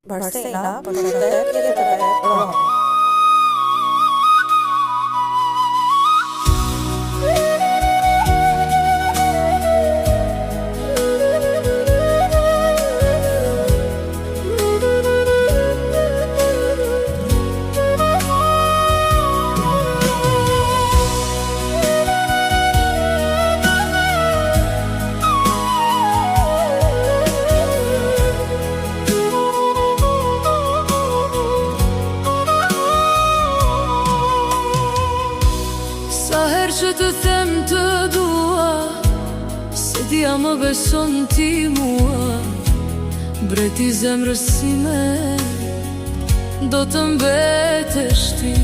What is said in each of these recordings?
Barsena për shëndetje të Romi. Që të them të dua, se dia më beson ti mua. Breti zemrës sime, do të mbetesh ti.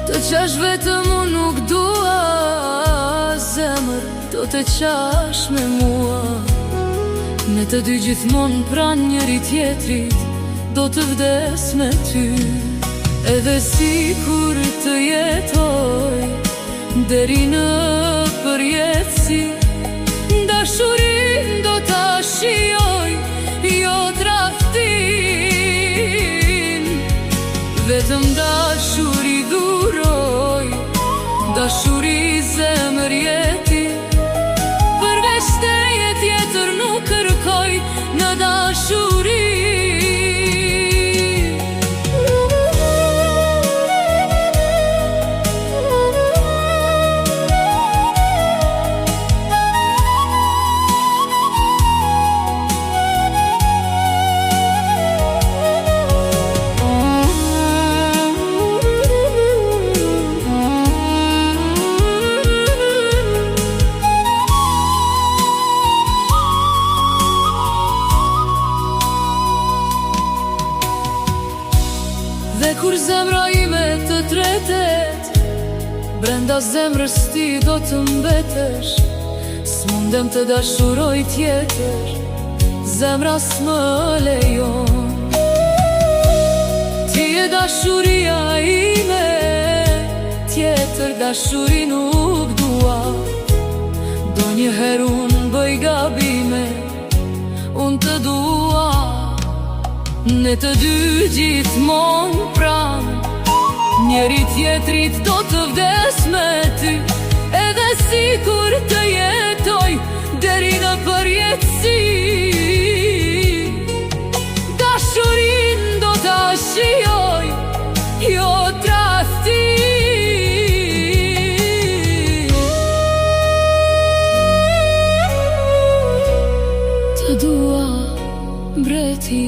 Të qash vetëm unë nuk dua, zemër do të qash me mua. Ne të dy gjithmonë pran njëri tjetrit, do të vdes me ty. Edhe si kur të jetoj, deri në përjetësi, dashurin do ta shijoj, jo tradhtin. Vetëm dashuri dhuroj, dashuri zemër jeti. Përveç teje tjetër nuk kërkoj në dashuri. Dhe kur zemra ime të tretet, brenda zemrës ti do të mbetesh. S'mundem të dashuroj tjetër, zemra s'më lejon. Ti e dashuria ime, tjetër dashuri nuk dua. Do njëherë unë bëj gabime, unë të dua. Ne të dy gjithmonë pranë, njëri tjetrit do të vdes me ty. Edhe si kur të jetoj, deri në përjetësi, dashurin do ta shijoj, jo tradhtin. Të dua, breti.